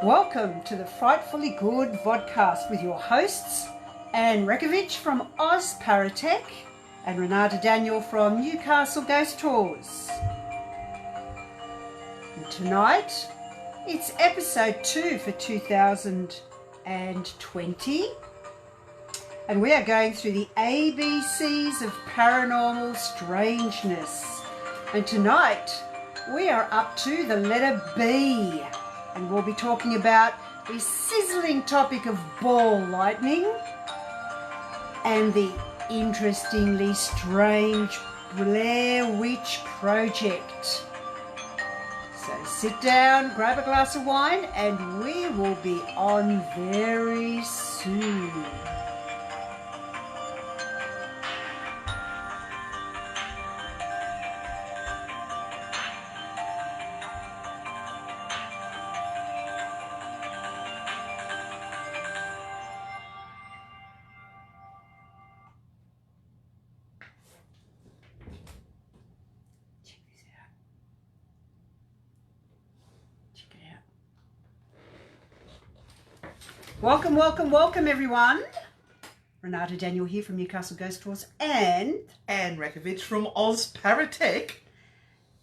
Welcome to the Frightfully Good Vodcast with your hosts, Anne Rzechowicz from Oz Paratech and Renata Daniel from Newcastle Ghost Tours. And tonight, it's episode 2 for 2020, and we are going through the ABCs of paranormal strangeness. And tonight, we are up to the letter B. And we'll be talking about the sizzling topic of ball lightning and the interestingly strange Blair Witch project. So sit down, grab a glass of wine, and we will be on very soon. Welcome everyone. Renata Daniel here from Newcastle Ghost Tours and Anne Rzechowicz from Oz Paratech.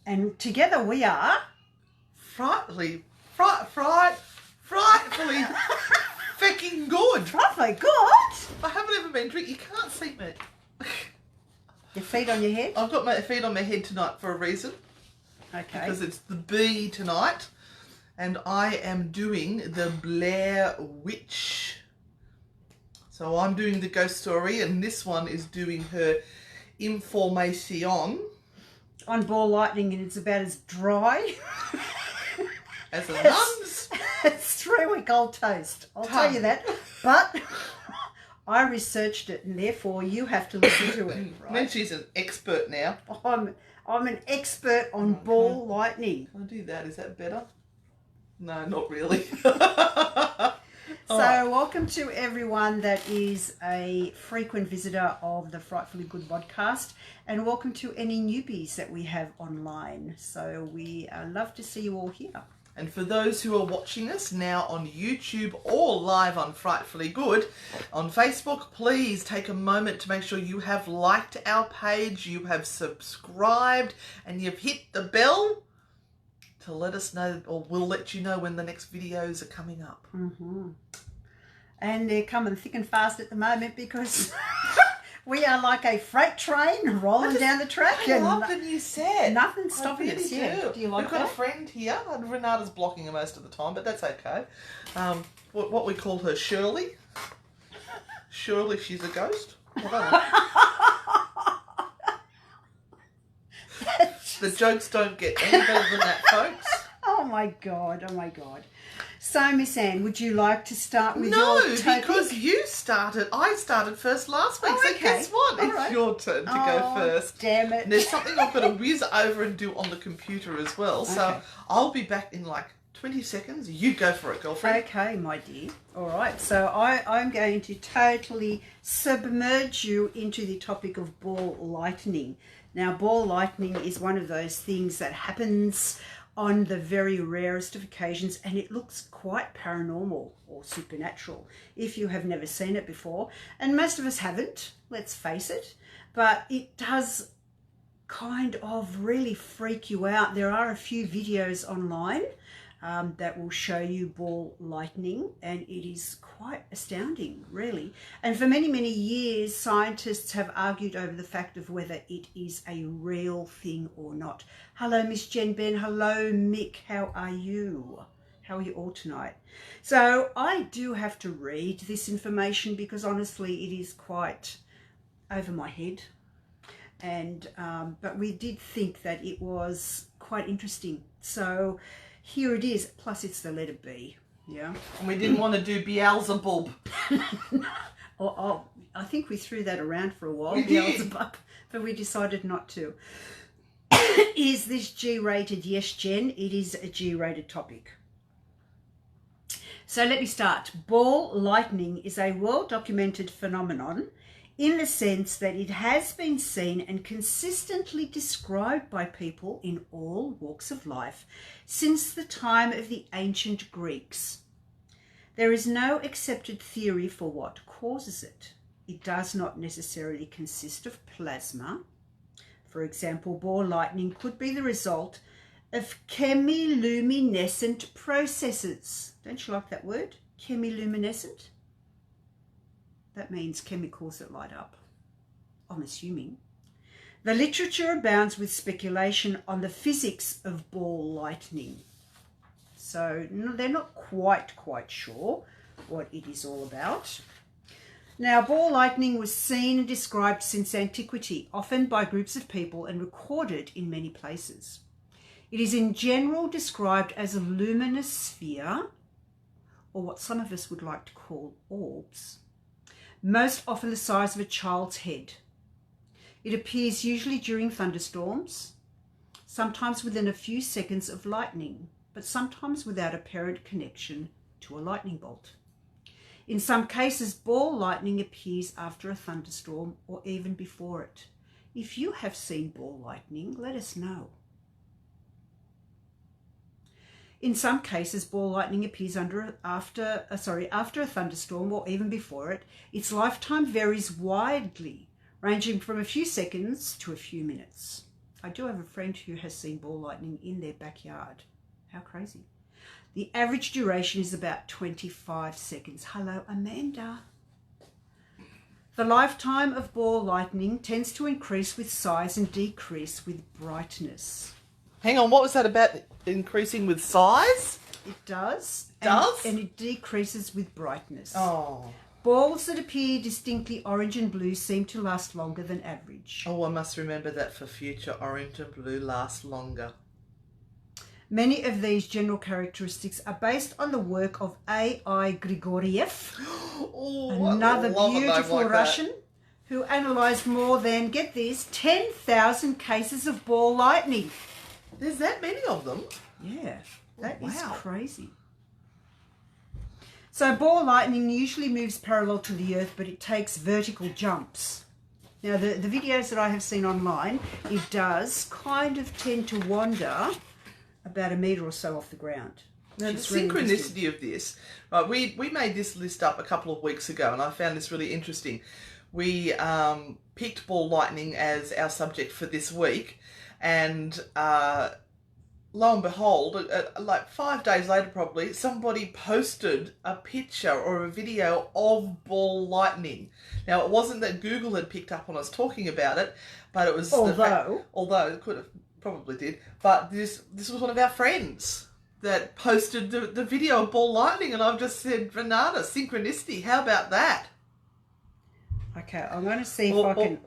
And together we are frightfully fucking good. Frightfully good? I haven't ever been drinking. You can't see me. Your feet on your head? I've got my feet on my head tonight for a reason. Okay. Because it's the B tonight. And I am doing the Blair Witch. So I'm doing the ghost story, and this one is doing her information. On ball lightning, and it's about as dry as a nun's. It's 3-week-old toast. I'll tell you that. But I researched it, and therefore you have to listen to it. Right? Then she's an expert now. I'm an expert on ball lightning. Can I do that? Is that better? No, not really. So welcome to everyone that is a frequent visitor of the Frightfully Good Vodcast, and welcome to any newbies that we have online. So we love to see you all here. And for those who are watching us now on YouTube or live on Frightfully Good on Facebook, please take a moment to make sure you have liked our page, you have subscribed, and you've hit the bell to let us know, or we'll let you know when the next videos are coming up. Mm-hmm. And they're coming thick and fast at the moment because we are like a freight train rolling down the track. I love the new set. Nothing's stopping us. Yeah. Do you like that? We've got a friend here, and Renata's blocking her most of the time, but that's okay. What we call her Shirley. Shirley, she's a ghost. I don't know. The jokes don't get any better than that, folks. Oh my God. So, Miss Anne, would you like to start with your topic? No, because you started. I started first last week, so guess what? All it's right. your turn to go first. Damn it. And there's something I've got to whiz over and do on the computer as well. So Okay. I'll be back in like 20 seconds. You go for it, girlfriend. Okay, my dear. All right. So I'm going to totally submerge you into the topic of ball lightning. Now, ball lightning is one of those things that happens on the very rarest of occasions, and it looks quite paranormal or supernatural if you have never seen it before. And most of us haven't, let's face it, but it does kind of really freak you out. There are a few videos online that will show you ball lightning, and it is quite astounding, really. And for many, many years, scientists have argued over the fact of whether it is a real thing or not. Hello, Miss Jen Ben. Hello, Mick. How are you? How are you all tonight? So I do have to read this information because honestly, it is quite over my head. And but we did think that it was quite interesting. So here it is, plus it's the letter B, yeah. And we didn't want to do Beelzebub. I think we threw that around for a while, we did. Beelzebub, but we decided not to. Is this G-rated? Yes, Jen, it is a G-rated topic. So let me start. Ball lightning is a well-documented phenomenon in the sense that it has been seen and consistently described by people in all walks of life since the time of the ancient Greeks. There is no accepted theory for what causes it. It does not necessarily consist of plasma. For example, ball lightning could be the result of chemiluminescent processes. Don't you like that word? Chemiluminescent? That means chemicals that light up, I'm assuming. The literature abounds with speculation on the physics of ball lightning. So they're not quite sure what it is all about. Now, ball lightning was seen and described since antiquity, often by groups of people and recorded in many places. It is in general described as a luminous sphere, or what some of us would like to call orbs, most often the size of a child's head. It appears usually during thunderstorms, sometimes within a few seconds of lightning, but sometimes without apparent connection to a lightning bolt. In some cases, ball lightning appears after a thunderstorm or even before it. If you have seen ball lightning, let us know. In some cases, ball lightning appears after a thunderstorm or even before it. Its lifetime varies widely, ranging from a few seconds to a few minutes. I do have a friend who has seen ball lightning in their backyard. How crazy. The average duration is about 25 seconds. Hello, Amanda. The lifetime of ball lightning tends to increase with size and decrease with brightness. Hang on, what was that about increasing with size? It does. Does? And it decreases with brightness. Oh. Balls that appear distinctly orange and blue seem to last longer than average. Oh, I must remember that for future. Orange and blue last longer. Many of these general characteristics are based on the work of A.I. Grigoriev, another beautiful Russian, who analysed more than, get this, 10,000 cases of ball lightning. There's that many of them? Yeah, that is Wow. crazy. So ball lightning usually moves parallel to the earth, but it takes vertical jumps. Now, the videos that I have seen online, it does kind of tend to wander about a metre or so off the ground. Now, the synchronicity of this, right, we made this list up a couple of weeks ago, and I found this really interesting. We picked ball lightning as our subject for this week, and lo and behold, like 5 days later probably, somebody posted a picture or a video of ball lightning. Now, it wasn't that Google had picked up on us talking about it, but it was... Although it could have, probably did, but this was one of our friends that posted the video of ball lightning, and I've just said, Renata, synchronicity, how about that? Okay, I'm going to see if I can...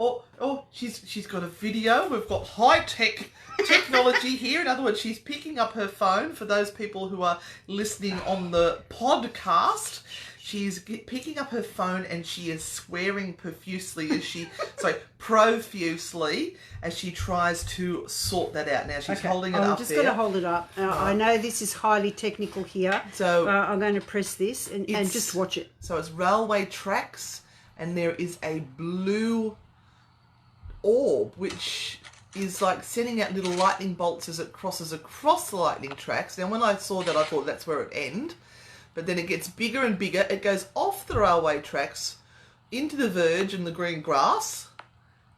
She's got a video. We've got high-tech technology here. In other words, she's picking up her phone. For those people who are listening on the podcast, she's picking up her phone and she is swearing profusely as she tries to sort that out. Now, she's holding it up there. I'm just going to hold it up. I know this is highly technical here, so I'm going to press this and just watch it. So it's railway tracks, and there is a blue orb, which is like sending out little lightning bolts as it crosses across the lightning tracks. Now, when I saw that, I thought that's where it ends. But then it gets bigger and bigger. It goes off the railway tracks into the verge and the green grass,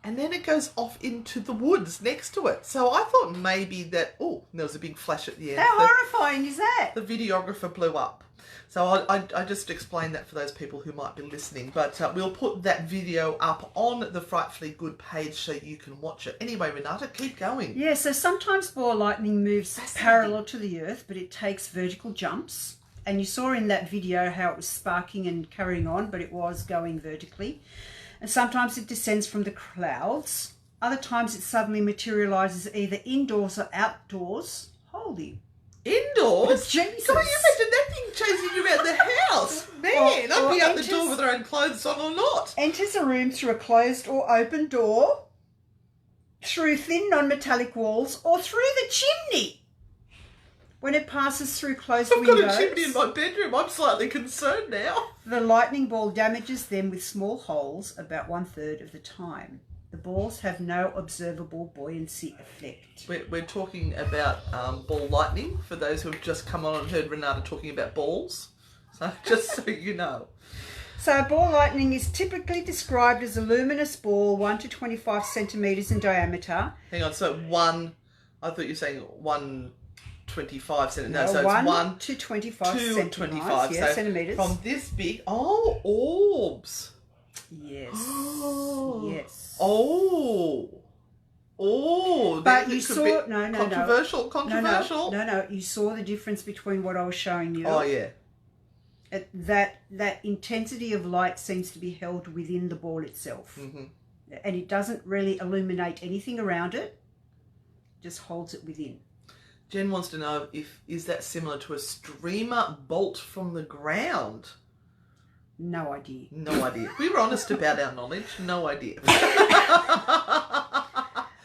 and then it goes off into the woods next to it. So I thought maybe that... Oh, there was a big flash at the end. How horrifying is that? The videographer blew up. So I just explained that for those people who might be listening. But we'll put that video up on the Frightfully Good page so you can watch it. Anyway, Renata, keep going. Yeah, so sometimes ball lightning moves parallel to the earth, but it takes vertical jumps. And you saw in that video how it was sparking and carrying on, but it was going vertically. And sometimes it descends from the clouds. Other times it suddenly materialises either indoors or outdoors. Holy. Indoors? Jesus. Can you imagine that thing chasing you around the house? Man, I'd be out the door with her own clothes on or not. Enters a room through a closed or open door, through thin non-metallic walls, or through the chimney. When it passes through closed windows... I've got a chimney in my bedroom. I'm slightly concerned now. The lightning ball damages them with small holes about 1/3 of the time. The balls have no observable buoyancy effect. We're talking about ball lightning, for those who have just come on and heard Renata talking about balls. So just so you know. So ball lightning is typically described as a luminous ball 1 to 25 centimetres in diameter. Hang on, so I thought you were saying 125 centimetres. No, so 1 it's 1 to 25 to centimetres. 25. Yeah, so centimetres. from this big, orbs. Yes. Yes. Oh, but you saw controversial. No. You saw the difference between what I was showing you. Oh yeah. That intensity of light seems to be held within the ball itself, and it doesn't really illuminate anything around it. Just holds it within. Jen wants to know is that similar to a streamer bolt from the ground? No idea. No idea. We were honest about our knowledge. No idea.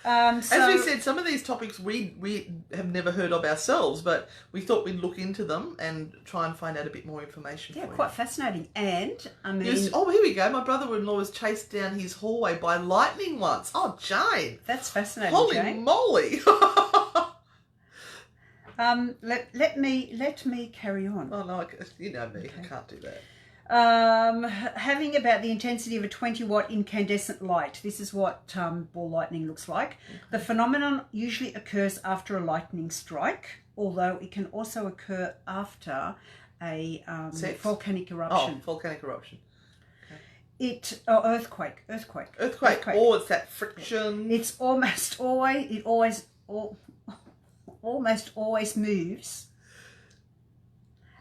As we said, some of these topics we have never heard of ourselves, but we thought we'd look into them and try and find out a bit more information. Yeah, for quite you. Fascinating. And I mean, Here we go. My brother-in-law was chased down his hallway by lightning once. Oh, Jane, that's fascinating. holy Jane. moly! Let me carry on. Oh no, you know me. Okay. I can't do that. Having about the intensity of a 20-watt incandescent light. This is what ball lightning looks like. Okay. The phenomenon usually occurs after a lightning strike, although it can also occur after a volcanic eruption. Oh, volcanic eruption. Earthquake. Or it's that friction. It's almost always moves.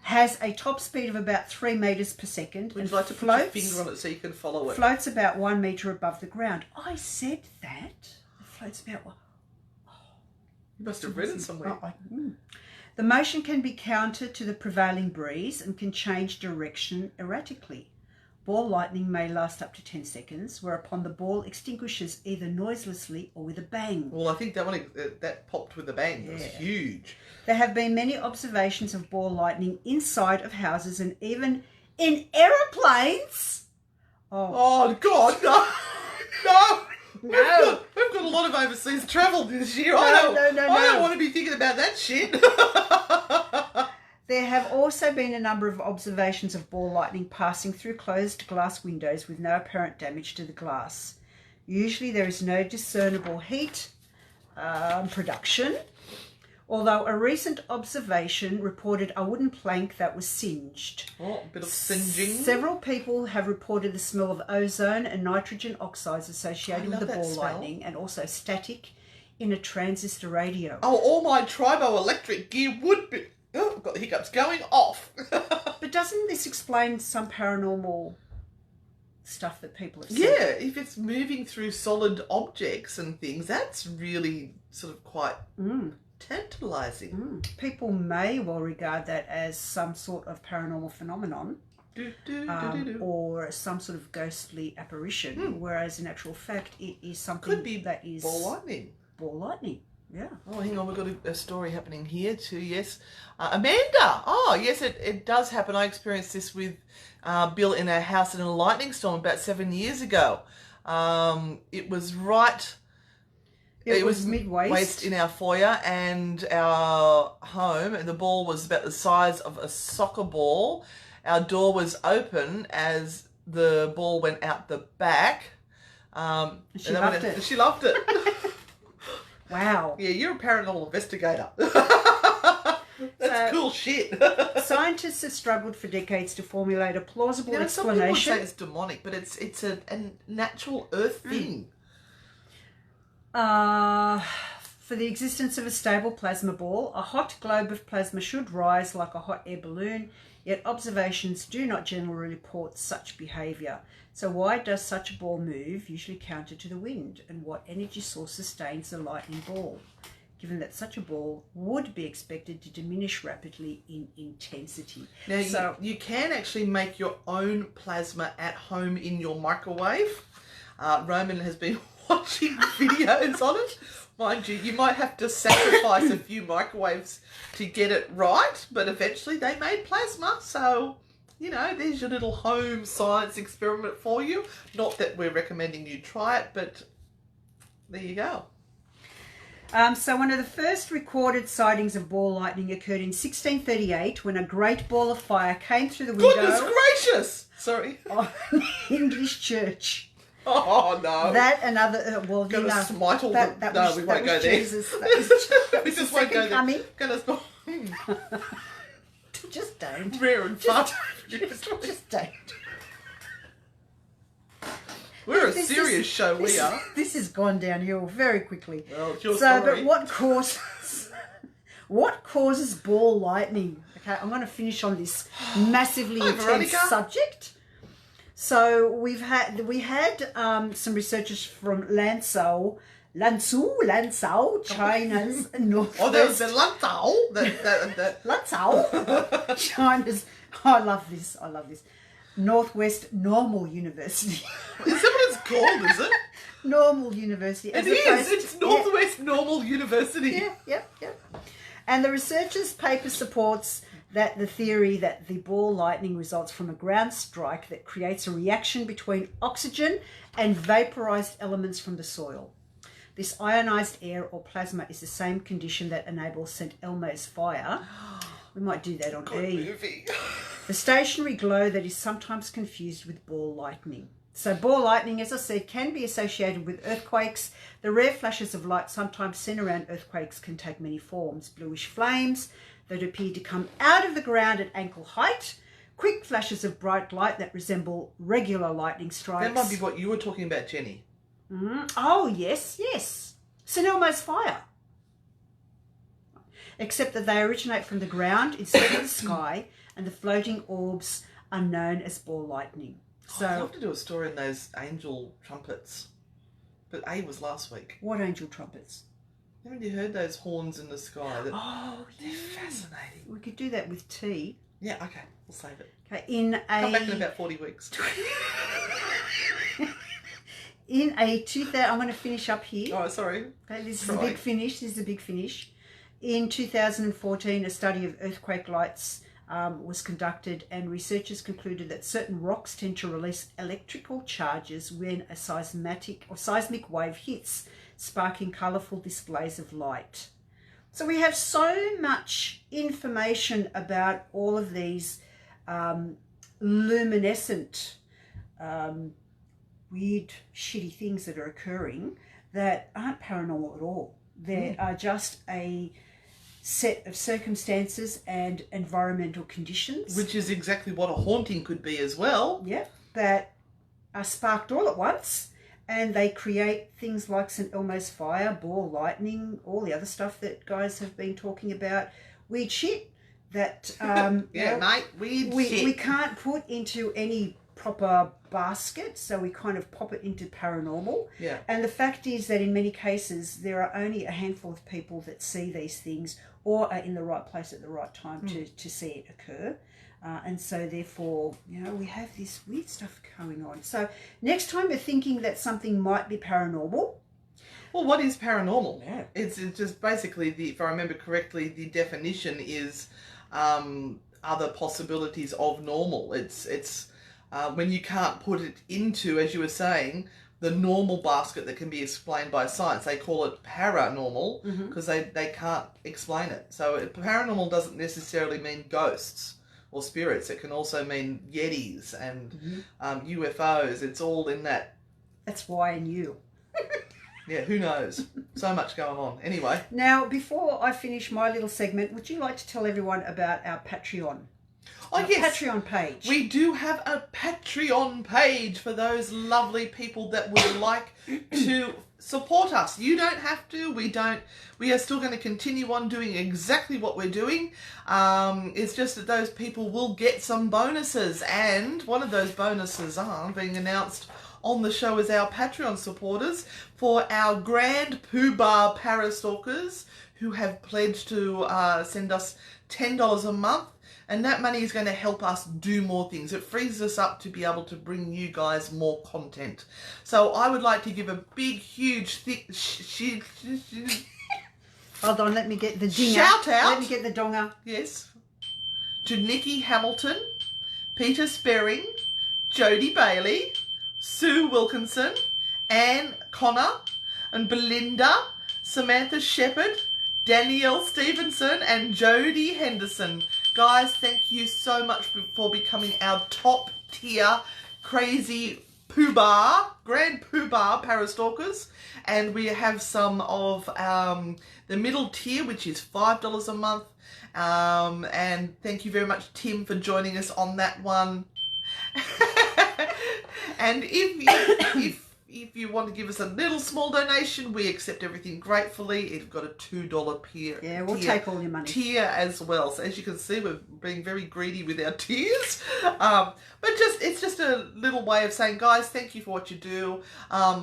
Has a top speed of about 3 metres per second. Would you like to put your finger on it so you can follow it? Floats about 1 metre above the ground. I said that. It floats about one. You must have read it somewhere. The motion can be counter to the prevailing breeze and can change direction erratically. Ball lightning may last up to 10 seconds, whereupon the ball extinguishes either noiselessly or with a bang. Well, I think that one that popped with a bang. It was huge. There have been many observations of ball lightning inside of houses and even in aeroplanes. Oh God, no. No. We've got a lot of overseas travel this year. No. I don't want to be thinking about that shit. There have also been a number of observations of ball lightning passing through closed glass windows with no apparent damage to the glass. Usually there is no discernible heat production, although a recent observation reported a wooden plank that was singed. Oh, a bit of singeing. Several people have reported the smell of ozone and nitrogen oxides associated with the ball lightning, and also static in a transistor radio. Oh, all my triboelectric gear would be... Oh, I've got the hiccups going off. But doesn't this explain some paranormal stuff that people have seen? Yeah, if it's moving through solid objects and things, that's really sort of quite tantalising. People may well regard that as some sort of paranormal phenomenon or some sort of ghostly apparition, whereas in actual fact it is something that is... ball lightning. Ball lightning. Yeah. Oh, hang on, we've got a story happening here too, yes. Amanda! Oh, yes, it does happen. I experienced this with Bill in our house in a lightning storm about 7 years ago. It was right... It was mid-waist in our foyer and our home, and the ball was about the size of a soccer ball. Our door was open as the ball went out the back. She loved it. She loved it. Wow. Yeah, you're a paranormal investigator. That's cool shit. Scientists have struggled for decades to formulate a plausible explanation. Some people say it's demonic, but it's a natural earth thing. For the existence of a stable plasma ball, a hot globe of plasma should rise like a hot air balloon, yet observations do not generally report such behaviour. So why does such a ball move, usually counter to the wind, and what energy source sustains the lightning ball, given that such a ball would be expected to diminish rapidly in intensity? Now, you can actually make your own plasma at home in your microwave. Roman has been watching videos on it. Mind you, you might have to sacrifice a few microwaves to get it right, but eventually they made plasma, so... You know, there's your little home science experiment for you. Not that we're recommending you try it, but there you go. So one of the first recorded sightings of ball lightning occurred in 1638 when a great ball of fire came through the window Goodness gracious! Sorry. of an English church. Oh, no. That and other... well, Gonna you know, smite all that, the... that No, was, we that won't go was there. Jesus. That We was just the won't go second there. coming. Gonna Just don't. rare and far. Just don't. We're a This serious is- show, we are. This has gone downhill very quickly. Well, it's your So, story. but what causes ball lightning? Okay, I'm going to finish on this massively Hi, intense Veronica. subject. So we had some researchers from Lanzhou, China's northwest. Oh, there was the Lantau. Lanzhou, China's. I love this. Northwest Normal University. Is that what it's called, is it? Normal University. It is. It's Northwest Normal University. Yep. And the researchers' paper supports that the theory that the ball lightning results from a ground strike that creates a reaction between oxygen and vaporized elements from the soil. This ionized air or plasma is the same condition that enables St. Elmo's fire. We might do that on E. Movie. The stationary glow that is sometimes confused with ball lightning. So ball lightning, as I said, can be associated with earthquakes. The rare flashes of light sometimes seen around earthquakes can take many forms. Bluish flames that appear to come out of the ground at ankle height. Quick flashes of bright light that resemble regular lightning strikes. That might be what you were talking about, Jenny. Oh, yes. St. Elmo's fire. Except that they originate from the ground instead of the sky, and the floating orbs are known as ball lightning. So, I'd love to do a story on those angel trumpets. But A was last week. what angel trumpets? Haven't you heard those horns in the sky? Oh, They're fascinating. We could do that with tea. Yeah, okay. We'll save it. Okay, Come back in about 40 weeks. I'm going to finish up here. Oh, sorry. Okay, this is a big finish. In 2014, a study of earthquake lights was conducted, and researchers concluded that certain rocks tend to release electrical charges when a seismic wave hits, sparking colourful displays of light. So we have so much information about all of these luminescent, weird, shitty things that are occurring that aren't paranormal at all. They are just a set of circumstances and environmental conditions. Which is exactly what a haunting could be as well. Yeah, that are sparked all at once, and they create things like St. Elmo's fire, ball lightning, all the other stuff that guys have been talking about. Weird shit that Mate, we can't put into any proper basket, so we kind of pop it into paranormal. Yeah. And the fact is that in many cases there are only a handful of people that see these things or are in the right place at the right time to see it occur. And so therefore, we have this weird stuff going on. So next time you're thinking that something might be paranormal. Well, what is paranormal? Yeah. It's just basically, if I remember correctly, the definition is other possibilities of normal. It's when you can't put it into, as you were saying, the normal basket that can be explained by science. They call it paranormal because they can't explain it. So paranormal doesn't necessarily mean ghosts or spirits. It can also mean yetis and UFOs. It's all in that. That's why and you. Yeah, who knows? So much going on. Anyway. Now, before I finish my little segment, would you like to tell everyone about our Patreon? Oh, yes. Patreon page. We do have a Patreon page for those lovely people that would like to support us. You don't have to. We don't. We are still going to continue on doing exactly what we're doing. It's just that those people will get some bonuses, and one of those bonuses are being announced on the show as our Patreon supporters for our grand poobah parastalkers who have pledged to send us $10 a month. And that money is going to help us do more things. It frees us up to be able to bring you guys more content. So I would like to give a big, huge, Hold on, let me get the dinger. Shout out. Let me get the donger. Yes. To Nikki Hamilton, Peter Sperring, Jodie Bailey, Sue Wilkinson, Anne Connor, and Belinda, Samantha Shepherd, Danielle Stevenson, and Jodie Henderson. Guys, thank you so much for becoming our top tier crazy grand poobah parastalkers. And we have some of the middle tier, which is $5 a month. And thank you very much, Tim, for joining us on that one. And if you want to give us a little small donation, we accept everything gratefully. It's got a $2 tier. Yeah, we'll take all your money. Tier as well. So as you can see, we're being very greedy with our tiers. But it's just a little way of saying, guys, thank you for what you do.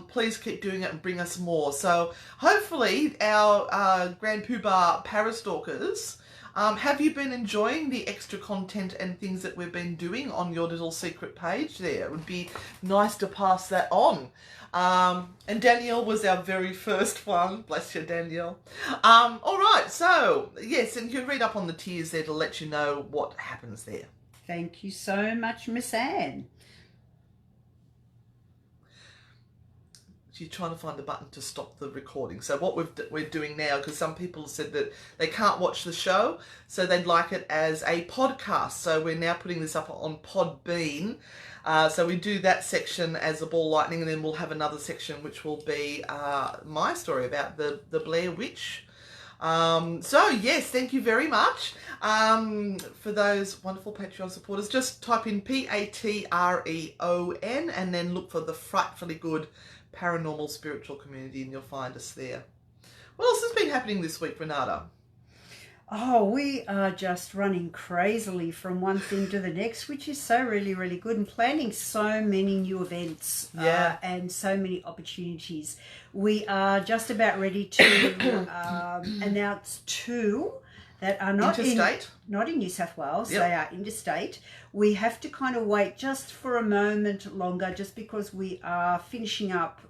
Please keep doing it and bring us more. So hopefully our Grand Poobah Parastalkers, have you been enjoying the extra content and things that we've been doing on your little secret page there? It would be nice to pass that on. And Danielle was our very first one. Bless you, Danielle. All right, so, yes, and you can read up on the tiers there to let you know what happens there. Thank you so much, Miss Anne. She's trying to find the button to stop the recording. So what we're doing now, because some people said that they can't watch the show, so they'd like it as a podcast. So we're now putting this up on Podbean. So we do that section as a ball lightning, and then we'll have another section which will be my story about the Blair Witch. So yes, thank you very much for those wonderful Patreon supporters. Just type in Patreon and then look for the Frightfully Good Paranormal Spiritual Community, and you'll find us there. What else has been happening this week, Renata? Oh, we are just running crazily from one thing to the next, which is so really, really good, and planning so many new events and so many opportunities. We are just about ready to announce two that are not interstate. Not in New South Wales. Yep. They are interstate. We have to kind of wait just for a moment longer, just because we are finishing up,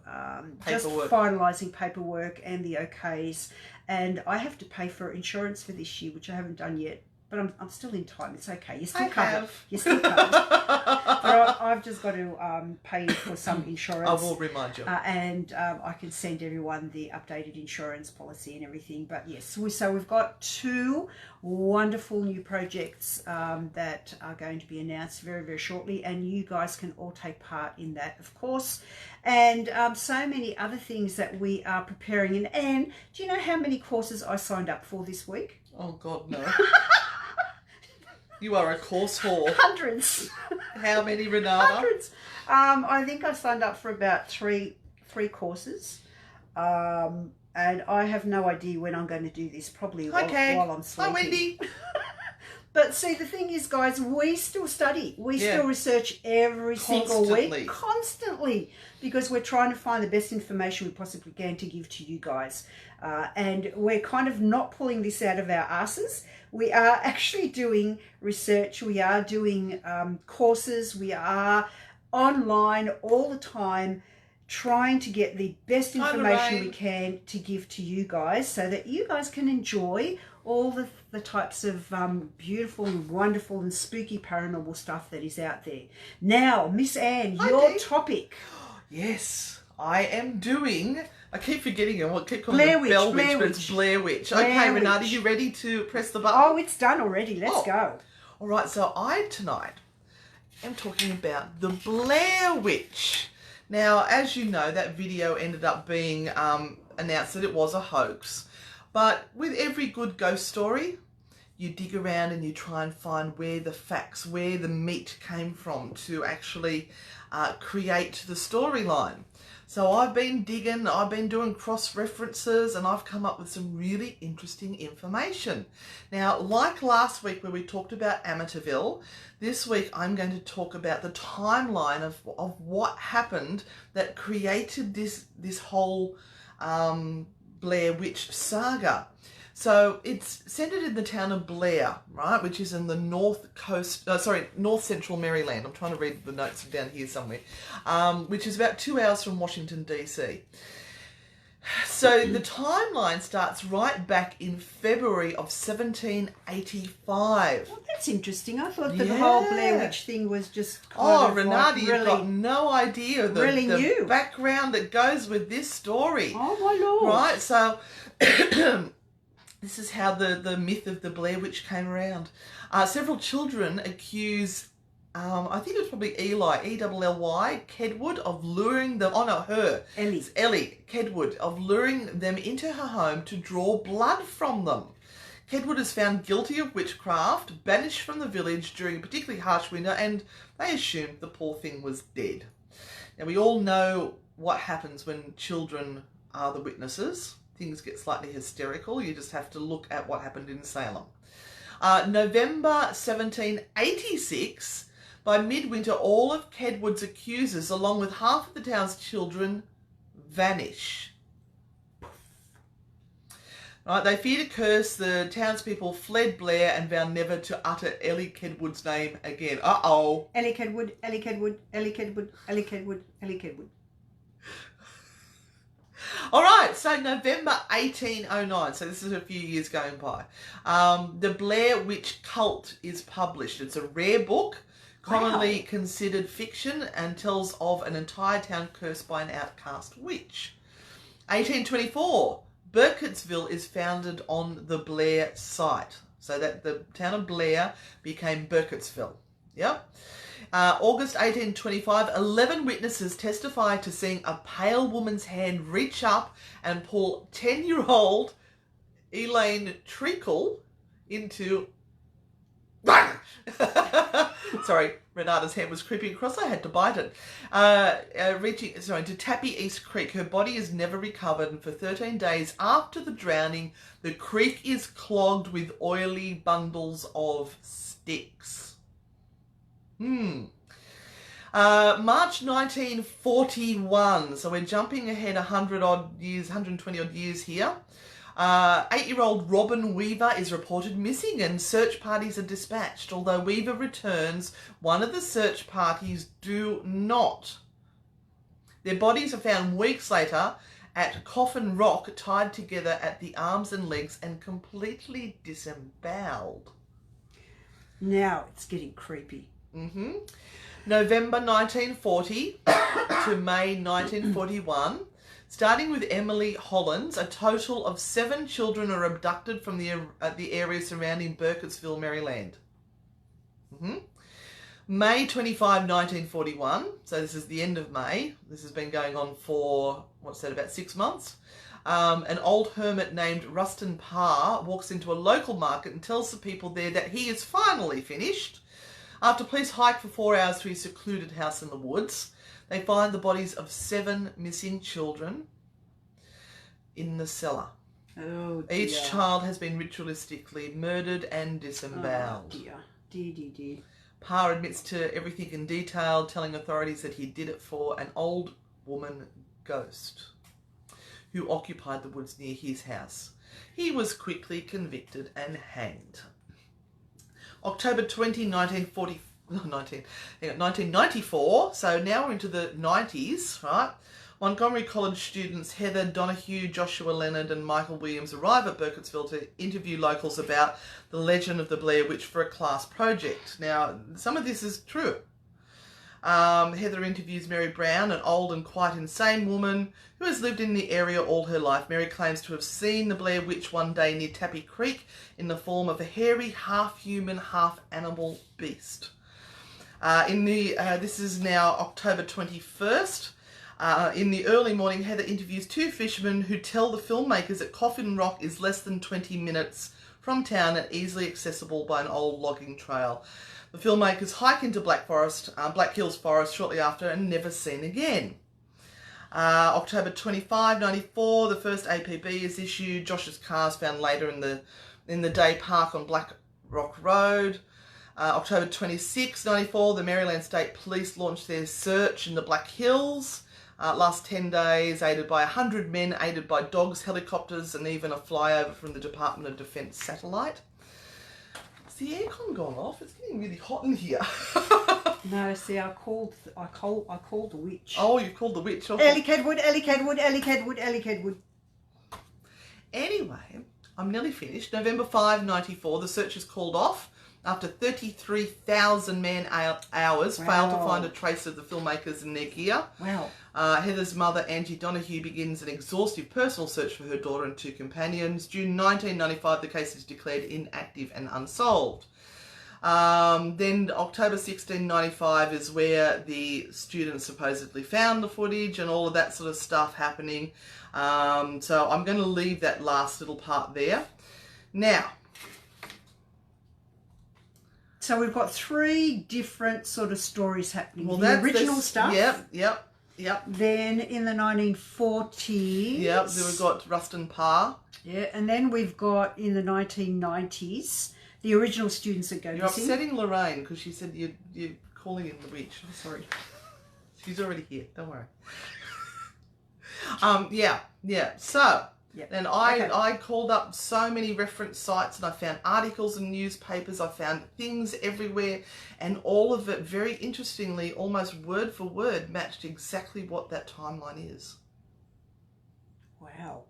just finalising paperwork and the OKs. And I have to pay for insurance for this year, which I haven't done yet. But I'm still in time. It's okay. You're still covered. You're still covered. But I've just got to pay for some insurance. I will remind you. And I can send everyone the updated insurance policy and everything. But yes, so we've got two wonderful new projects that are going to be announced very, very shortly. And you guys can all take part in that, of course. And so many other things that we are preparing. And do you know how many courses I signed up for this week? Oh, God, no. You are a course whore. Hundreds. How many, Renata? Hundreds. I think I signed up for about three courses. And I have no idea when I'm going to do this, probably while I'm sleeping. Hi, Wendy. But see, the thing is, guys, we still study. We still research every single week. Constantly. Because we're trying to find the best information we possibly can to give to you guys. And we're kind of not pulling this out of our asses. We are actually doing research. We are doing courses. We are online all the time, trying to get the best information we can to give to you guys, so that you guys can enjoy all the types of beautiful and wonderful and spooky paranormal stuff that is out there. Now, Miss Anne, your topic. Yes, I am doing... I keep forgetting it. I keep calling it Blair Witch, but it's Blair Witch. Okay, Renata, you ready to press the button? Oh, it's done already. Let's go. All right, so tonight am talking about the Blair Witch. Now, as you know, that video ended up being announced that it was a hoax. But with every good ghost story, you dig around and you try and find where the facts, where the meat came from to actually create the storyline. So I've been digging, I've been doing cross-references, and I've come up with some really interesting information. Now, like last week where we talked about Amityville, this week I'm going to talk about the timeline of what happened that created this whole Blair Witch saga. So it's centered in the town of Blair, right, which is in the north central Maryland. I'm trying to read the notes down here somewhere, which is about 2 hours from Washington, D.C. So the timeline starts right back in February of 1785. Well, that's interesting. I thought the whole Blair Witch thing was just kind of Renata, you've got no idea the new background that goes with this story. Oh, my Lord. Right, so This is how the myth of the Blair Witch came around. Several children accuse, I think it was probably Eli, E-L-L-Y, Kedwood, of luring them, Ellie. It's Ellie Kedwood, of luring them into her home to draw blood from them. Kedwood is found guilty of witchcraft, banished from the village during a particularly harsh winter, and they assumed the poor thing was dead. Now, we all know what happens when children are the witnesses. Things get slightly hysterical. You just have to look at what happened in Salem. November 1786, by midwinter, all of Kedwood's accusers, along with half of the town's children, vanish. Right, they feared a curse. The townspeople fled Blair and vowed never to utter Ellie Kedwood's name again. Uh-oh. Ellie Kedwood, Ellie Kedwood, Ellie Kedwood, Ellie Kedwood, Ellie Kedwood. All right, so November 1809, so this is a few years going by. The Blair Witch Cult is published. It's a rare book, commonly considered fiction, and tells of an entire town cursed by an outcast witch. 1824, Burkittsville is founded on the Blair site, so that the town of Blair became Burkittsville. Yep. August 1825, 11 witnesses testify to seeing a pale woman's hand reach up and pull 10-year-old Elaine Treacle into... Sorry, Renata's hand was creeping across. I had to bite it. To Tappy East Creek. Her body is never recovered, and for 13 days after the drowning, the creek is clogged with oily bundles of sticks. March 1941, so we're jumping ahead 120 odd years here. 8-year-old Robin Weaver is reported missing and search parties are dispatched. Although Weaver returns, one of the search parties do not. Their bodies are found weeks later at Coffin Rock, tied together at the arms and legs and completely disemboweled. Now it's getting creepy. November 1940 to May 1941. Starting with Emily Hollins, a total of 7 children are abducted from the area surrounding Burkittsville, Maryland. May 25, 1941. So this is the end of May. This has been going on for, about 6 months. An old hermit named Rustin Parr walks into a local market and tells the people there that he is finally finished. After police hike for 4 hours to his secluded house in the woods, they find the bodies of 7 missing children in the cellar. Oh, dear. Each child has been ritualistically murdered and disemboweled. Oh, dear. Parr admits to everything in detail, telling authorities that he did it for an old woman ghost who occupied the woods near his house. He was quickly convicted and hanged. October 20, 1994, so now we're into the 90s, right? Montgomery College students Heather Donahue, Joshua Leonard and Michael Williams arrive at Burkittsville to interview locals about the legend of the Blair Witch for a class project. Now, some of this is true. Heather interviews Mary Brown, an old and quite insane woman who has lived in the area all her life. Mary claims to have seen the Blair Witch one day near Tappy Creek in the form of a hairy, half-human, half-animal beast. This is now October 21st. In the early morning, Heather interviews 2 fishermen who tell the filmmakers that Coffin Rock is less than 20 minutes from town and easily accessible by an old logging trail. The filmmakers hike into Black Hills Forest shortly after and never seen again. October 25, 94, the first APB is issued. Josh's car is found later in the day park on Black Rock Road. October 26, 94, the Maryland State Police launched their search in the Black Hills. Last 10 days, aided by 100 men, aided by dogs, helicopters, and even a flyover from the Department of Defense satellite. Has the aircon gone off? It's getting really hot in here. No, see, I called the witch. Oh, you called the witch. Oh. Ellie Kedwood, Ellie Kedwood, Ellie Kedwood, Ellie Kedwood. Anyway, I'm nearly finished. November 5, 94, the search is called off after 33,000 man-hours, failed to find a trace of the filmmakers and their gear. Wow. Heather's mother, Angie Donahue, begins an exhaustive personal search for her daughter and 2 companions. June 1995, the case is declared inactive and unsolved. Then October 1695 is where the students supposedly found the footage and all of that sort of stuff happening. So I'm going to leave that last little part there. Now, so we've got 3 different sort of stories happening. well, the original stuff. Yep. Then in the 1940s. Yep, then we've got Rustin Parr. Yeah, and then we've got in the 1990s, the original students that go You're missing. upsetting Lorraine because she said you're calling in the witch. I'm sorry. She's already here. Don't worry. Yeah. So, Yep. and I called up so many reference sites and I found articles and newspapers. I found things everywhere, and all of it, very interestingly, almost word for word, matched exactly what that timeline is. Wow.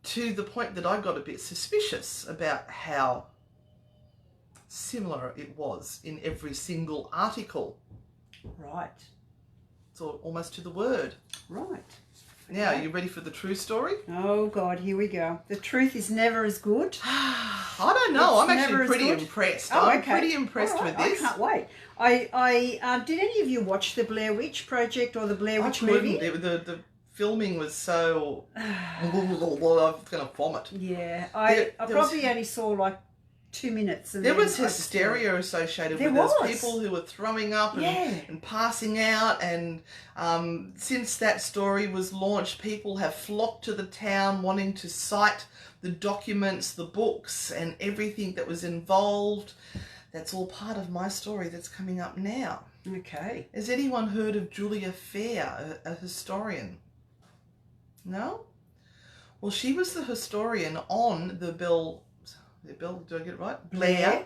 To the point that I got a bit suspicious about how similar it was in every single article. Right. So almost to the word. Right. Now, are you ready for the true story? Oh, God, here we go. The truth is never as good. I don't know. It's I'm actually never as pretty good. impressed. Oh, I'm okay. pretty impressed All right, with this. I can't wait. I did any of you watch the Blair Witch Project or the Blair Witch movie? The filming was so... I was going to vomit. Yeah, I There probably only saw like 2 minutes. And There then was I just hysteria associated There with this. was. People who were throwing up and passing out. And since that story was launched, people have flocked to the town wanting to cite the documents, the books, and everything that was involved. That's all part of my story that's coming up now. Okay. Has anyone heard of Julia Fair, a historian? No? Well, she was the historian on the do I get it right?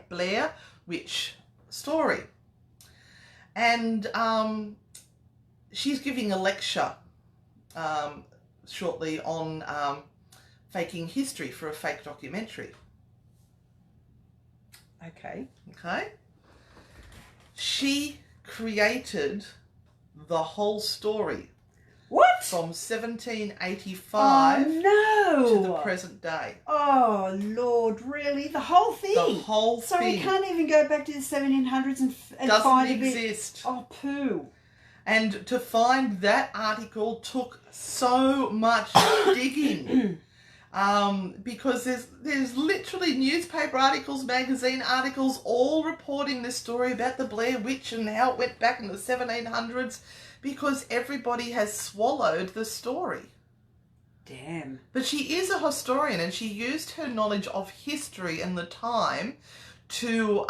Blair Witch story. And she's giving a lecture shortly on faking history for a fake documentary. Okay. Okay? She created the whole story. What? From 1785 no. to the present day. Oh, Lord, really? The whole thing? The whole so thing. we can't even go back to the 1700s and Doesn't find a exist. bit... Oh, poo. And to find that article took so much digging. Because there's literally newspaper articles, magazine articles, all reporting this story about the Blair Witch and how it went back in the 1700s, because everybody has swallowed the story. Damn. But she is a historian, and she used her knowledge of history and the time to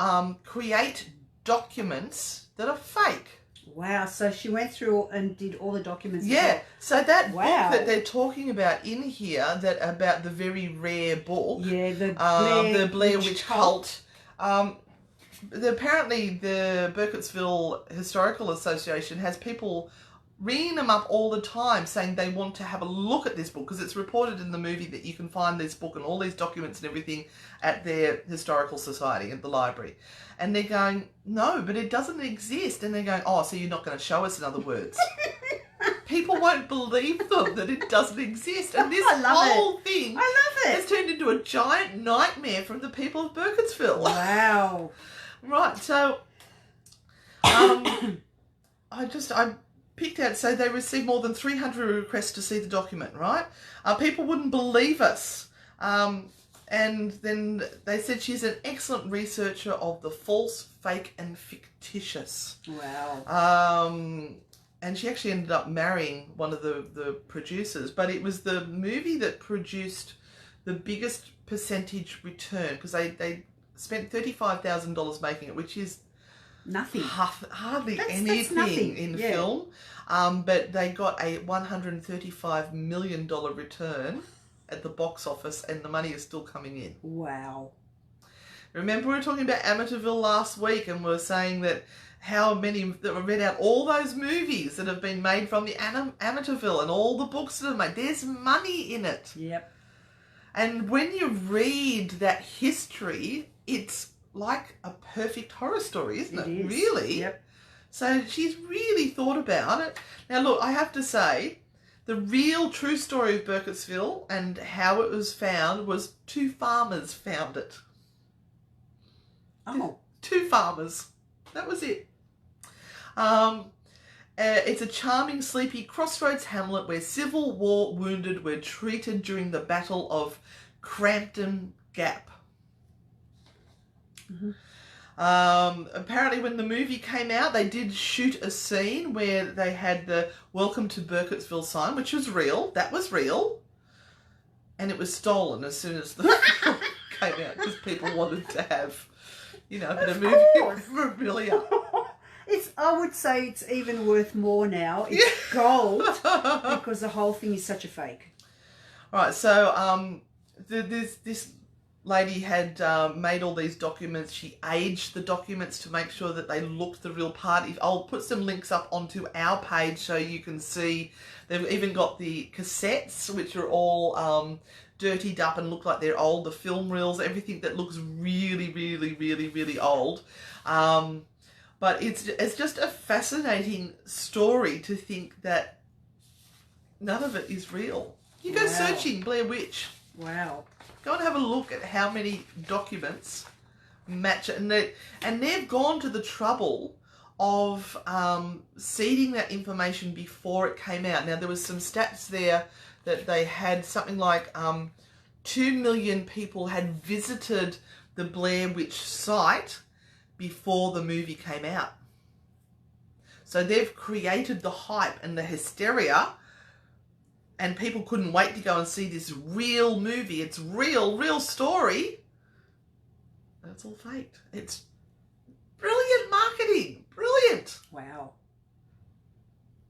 create documents that are fake. Wow, so she went through and did all the documents. Yeah, so that Wow. book that they're talking about in here, that about the very rare book, Yeah, the Blair Witch Cult. Apparently, the Burkittsville Historical Association has people ringing them up all the time saying they want to have a look at this book, because it's reported in the movie that you can find this book and all these documents and everything at their historical society, at the library. And they're going, no, but it doesn't exist. And they're going, oh, so you're not going to show us, in other words. People won't believe them that it doesn't exist. And this whole thing has turned into a giant nightmare from the people of Burkittsville. Wow. Right, so I picked out, so they received more than 300 requests to see the document, right? People wouldn't believe us. And then they said she's an excellent researcher of the false, fake, and fictitious. Wow. And she actually ended up marrying one of the producers, but it was the movie that produced the biggest percentage return, because they spent $35,000 making it, which is nothing. Hardly That's anything nothing. in film. But they got a $135 million return at the box office, and the money is still coming in. Wow. Remember we were talking about Amityville last week, and we were saying that how many that were read out, all those movies that have been made from the Amityville and all the books that are made. There's money in it. Yep. And when you read that history, it's like a perfect horror story, isn't it? It is. Really? Yep. So she's really thought about it. Now, look, I have to say, the real true story of Burkittsville and how it was found was 2 farmers found it. Oh. 2 farmers. That was it. It's a charming, sleepy crossroads hamlet where Civil War wounded were treated during the Battle of Crampton Gap. Mm-hmm. Apparently when the movie came out, they did shoot a scene where they had the Welcome to Burkittsville sign, which was real. That was real. And it was stolen as soon as the film came out because people wanted to have, you know, a bit of movie memorabilia. I would say it's even worth more now. It's gold because the whole thing is such a fake. All right, so this lady had made all these documents. She aged the documents to make sure that they looked the real part. I'll put some links up onto our page so you can see. They've even got the cassettes, which are all dirtied up and look like they're old. The film reels, everything that looks really, really, really, really old. But it's just a fascinating story to think that none of it is real. You go searching Blair Witch. Wow. Go and have a look at how many documents match it. And they've gone to the trouble of seeding that information before it came out. Now, there was some stats there that they had something like 2 million people had visited the Blair Witch site before the movie came out. So they've created the hype and the hysteria, and people couldn't wait to go and see this real movie. It's real story. That's all faked. It's brilliant marketing. Brilliant. Wow.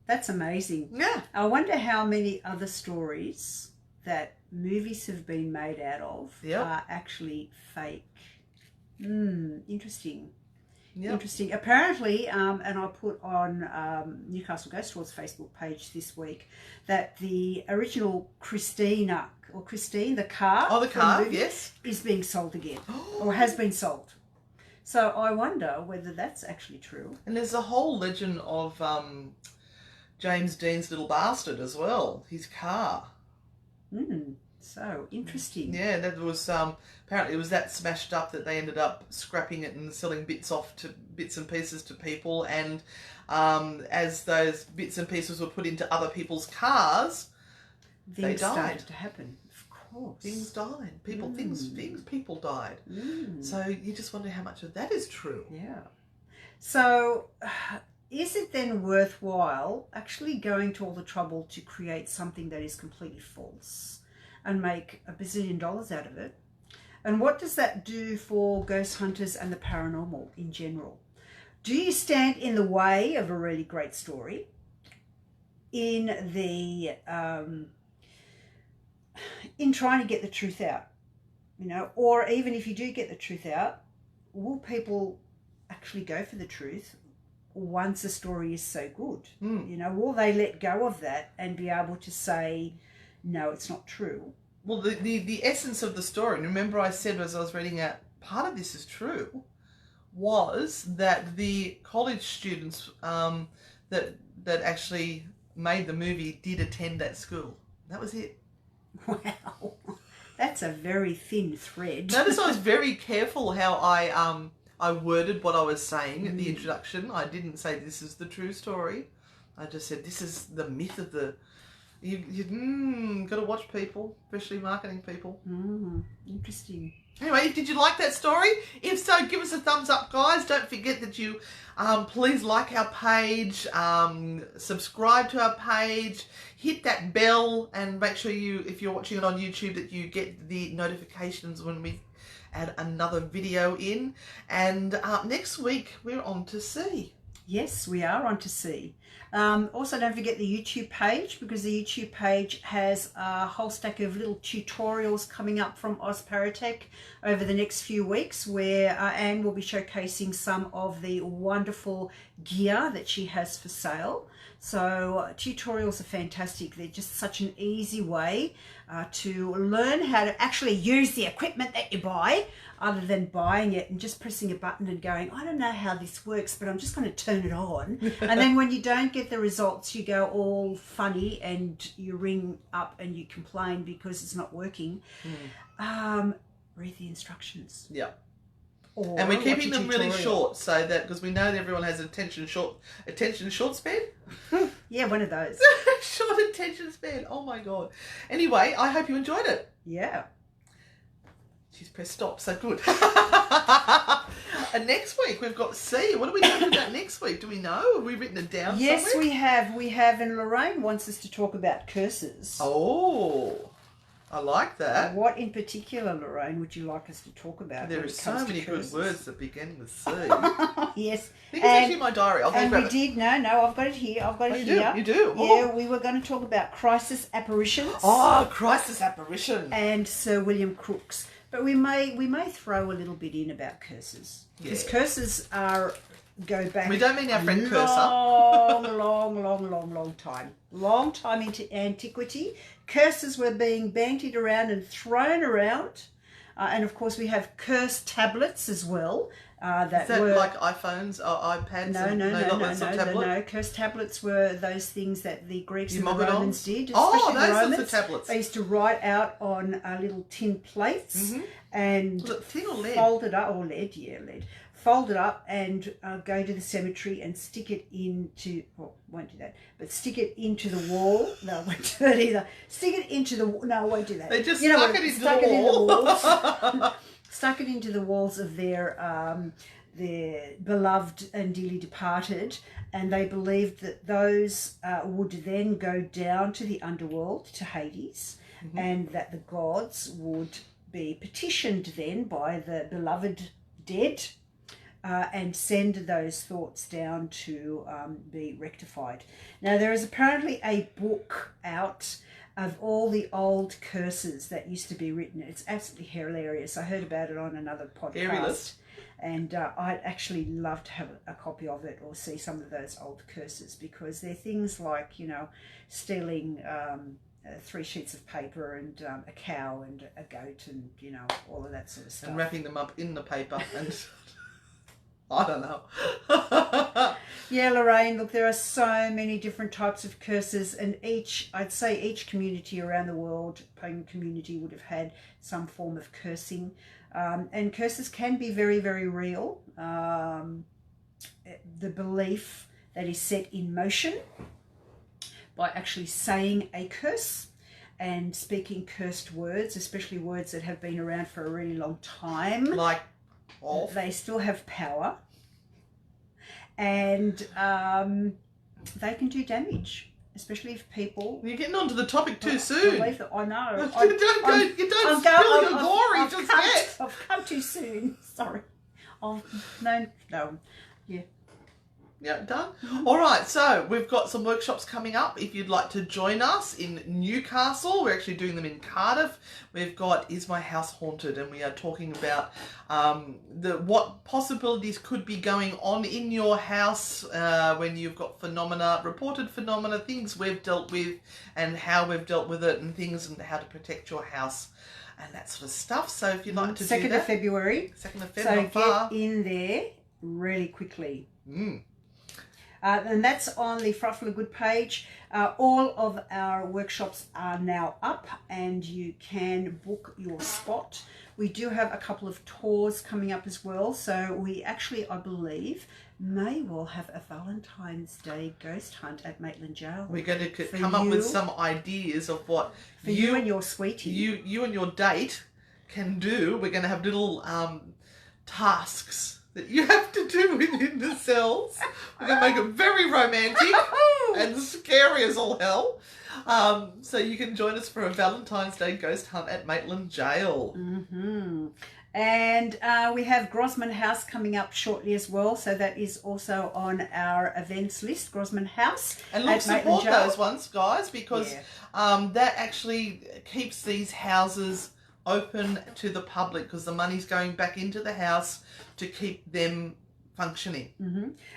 That's amazing. Yeah. I wonder how many other stories that movies have been made out of are actually fake. Interesting. Yep. Interesting. Apparently, and I put on Newcastle Ghost Tours Facebook page this week that the original Christine, the car. Oh, the car, movie, yes. is being sold again or has been sold. So I wonder whether that's actually true. And there's a whole legend of James Dean's little bastard as well, his car. So interesting. Yeah, that was apparently it was that smashed up that they ended up scrapping it and selling bits and pieces to people. And as those bits and pieces were put into other people's cars, Things they died. started to happen. Of course. Things died. People died. So you just wonder how much of that is true. Yeah. So is it then worthwhile actually going to all the trouble to create something that is completely false and make $1 bazillion out of it? And what does that do for ghost hunters and the paranormal in general? Do you stand in the way of a really great story in trying to get the truth out? You know, or even if you do get the truth out, will people actually go for the truth once a story is so good? You know, will they let go of that and be able to say, no, it's not true? Well, the essence of the story, and remember I said as I was reading out, part of this is true, was that the college students that actually made the movie did attend that school. That was it. Wow. That's a very thin thread. Notice I was very careful how I worded what I was saying in the introduction. I didn't say this is the true story. I just said this is the myth of the... You got to watch people, especially marketing people. Interesting. Anyway, did you like that story? If so, give us a thumbs up, guys. Don't forget that you please like our page, subscribe to our page, hit that bell, and make sure if you're watching it on YouTube, that you get the notifications when we add another video in. And next week, we're on to C. Yes, we are on to C. Also, don't forget the YouTube page, because the YouTube page has a whole stack of little tutorials coming up from Ozparatech over the next few weeks, where Anne will be showcasing some of the wonderful gear that she has for sale. So tutorials are fantastic. They're just such an easy way to learn how to actually use the equipment that you buy, other than buying it and just pressing a button and going, I don't know how this works, but I'm just going to turn it on. And then when you don't get the results, you go all funny and you ring up and you complain because it's not working. Read the instructions. Yeah. Or and we're keeping them tutorial. really short, so that because we know that everyone has attention short span. Yeah, one of those. Short attention span. Oh my god. Anyway, I hope you enjoyed it. Yeah. She's pressed stop, so good. And next week we've got C. What are we talking about next week? Do we know? Have we written it down? Yes, somewhere? we have, and Lorraine wants us to talk about curses. Oh, I like that. What in particular, Lorraine, would you like us to talk about? There are so many good words that begin with C. Yes. I think it's actually my diary. I'll go grab it. No, I've got it here. You do? Yeah, Oh. we were going to talk about crisis apparitions. Oh, crisis apparition. And Sir William Crookes. But we may throw a little bit in about curses. Because curses go back. We don't mean our friend Cursor. Long time. Long time into antiquity. Curses were being bandied around and thrown around. And of course we have curse tablets as well. Is that were like iPhones or iPads? No. Curse tablets were those things that the Greeks and the Romans did. Oh, Especially those the Romans. sorts of tablets. They used to write out on little tin plates and Was it tin or lead? fold it up, or lead. Fold it up and go to the cemetery and stick it into. Well, won't do that. But stick it into the wall. No, I won't do that either. Stick it into the. No, I won't do that. They just stuck it into the walls. Stuck it into the walls of their beloved and dearly departed, and they believed that those would then go down to the underworld, to Hades, and that the gods would be petitioned then by the beloved dead and send those thoughts down to be rectified. Now, there is apparently a book out of all the old curses that used to be written. It's absolutely hilarious. I heard about it on another podcast. And I'd actually love to have a copy of it or see some of those old curses, because they're things like, stealing 3 sheets of paper and a cow and a goat and, all of that sort of stuff. And wrapping them up in the paper and... I don't know. Yeah, Lorraine, look, there are so many different types of curses, and I'd say each community around the world, pagan community, would have had some form of cursing. And curses can be very, very real. The belief that is set in motion by actually saying a curse and speaking cursed words, especially words that have been around for a really long time. Like... They still have power, and they can do damage, especially if people... You're getting onto the topic too soon. I know. You don't spill your glory just yet. I've come too soon. Sorry. Yeah, done. All right, so we've got some workshops coming up. If you'd like to join us in Newcastle, we're actually doing them in Cardiff. We've got Is My House Haunted? And we are talking about what possibilities could be going on in your house when you've got reported phenomena, things we've dealt with and how we've dealt with it, and things and how to protect your house and that sort of stuff. So if you'd like to do that. 2nd of February. 2nd of February. So get in there really quickly. And that's on the Frightfully Good page. All of our workshops are now up and you can book your spot. We do have a couple of tours coming up as well. So we actually, I believe, may well have a Valentine's Day ghost hunt at Maitland Jail. We're going to come up with some ideas of what you and your sweetie, you and your date can do. We're going to have little tasks that you have to do within the cells. We're going to make it very romantic and scary as all hell. So you can join us for a Valentine's Day ghost hunt at Maitland Jail. And we have Grosman House coming up shortly as well. So that is also on our events list, Grosman House. And look, support those ones, guys, because that actually keeps these houses open to the public, because the money's going back into the house to keep them functioning.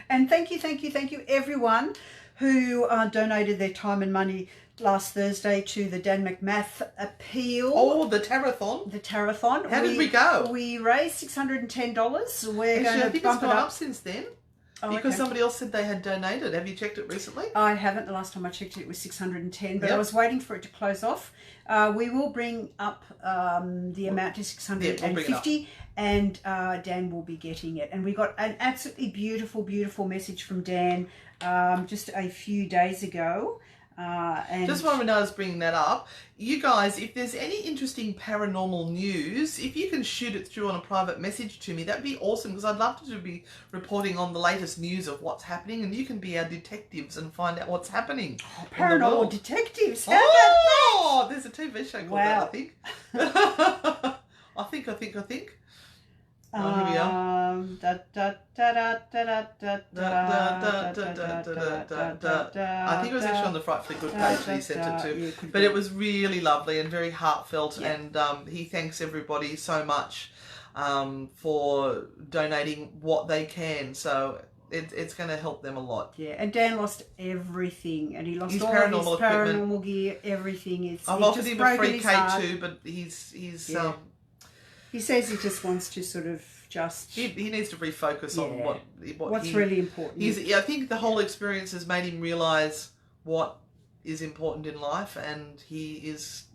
And thank you everyone who donated their time and money last Thursday to the Dan McMath appeal. Oh, the Tarathon. The Tarathon. How did we go? We raised $610. We're going I to think bump it's it gone up up since then. Oh, Because okay. somebody else said they had donated. Have you checked it recently? I haven't. The last time I checked it was 610, but I Yep. was waiting for it to close off. We will bring up the amount to 650, and Dan will be getting it. And we got an absolutely beautiful, beautiful message from Dan just a few days ago. And Just while Renata's bringing that up, you guys, if there's any interesting paranormal news, if you can shoot it through on a private message to me, that'd be awesome, because I'd love to be reporting on the latest news of what's happening, and you can be our detectives and find out what's happening. Paranormal detectives. How about that? Oh, there's a TV show called that, I think. I think. Oh, here we are. I think it was actually on the Frightfully Good page that he sent it to. But it was really lovely and very heartfelt, and he thanks everybody so much for donating what they can. So it's going to help them a lot. Yeah, and Dan lost everything, and he lost His all paranormal of his paranormal gear, everything. I've offered him a free K2, but he's he says he just wants to sort of just... He needs to refocus on what's really important. I think the whole experience has made him realise what is important in life, and he is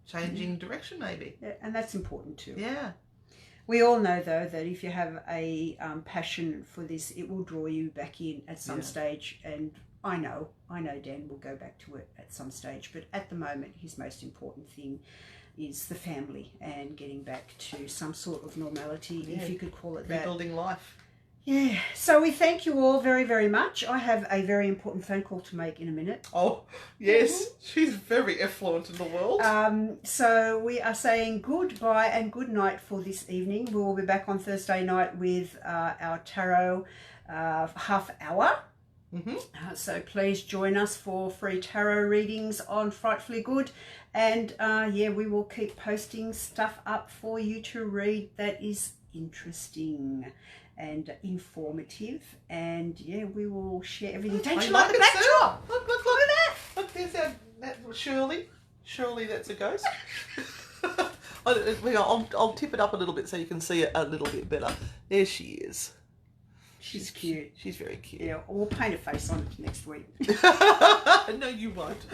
changing direction maybe. Yeah, and that's important too. Yeah. We all know, though, that if you have a passion for this, it will draw you back in at some stage. And I know Dan will go back to it at some stage. But at the moment, his most important thing is the family and getting back to some sort of normality, if you could call it that. Rebuilding life. Yeah. So we thank you all very, very much. I have a very important phone call to make in a minute. Oh, yes. She's very affluent in the world. So we are saying goodbye and good night for this evening. We will be back on Thursday night with our tarot half hour. So please join us for free tarot readings on Frightfully Good. And we will keep posting stuff up for you to read that is interesting and informative, and we will share everything. Don't you like the backdrop? Look at that! Look, there's that Shirley. Surely that's a ghost. I'll tip it up a little bit so you can see it a little bit better. There she is. She's cute. She's very cute. Yeah, we'll paint a face on it next week. No, you won't.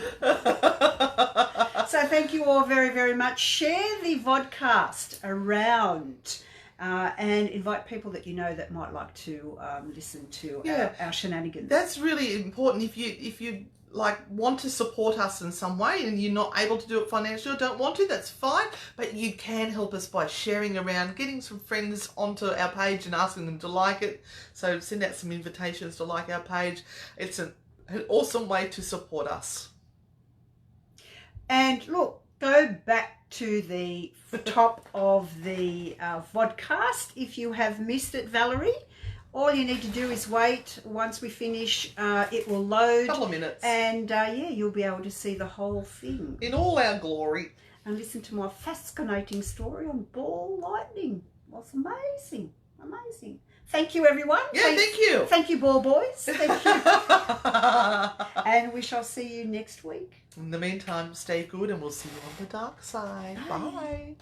So thank you all very, very much. Share the vodcast around. And invite people that you know that might like to listen to our shenanigans. That's really important. If you want to support us in some way and you're not able to do it financially or don't want to, that's fine. But you can help us by sharing around, getting some friends onto our page and asking them to like it. So send out some invitations to like our page. It's an awesome way to support us. And look, go back to the top of the vodcast if you have missed it, Valerie. All you need to do is wait. Once we finish, it will load. A couple of minutes. And you'll be able to see the whole thing. In all our glory. And listen to my fascinating story on ball lightning. It was amazing. Amazing. Thank you, everyone. Yeah, thank you. Thank you, ball boys. Thank you. And we shall see you next week. In the meantime, stay good and we'll see you on the dark side. Bye.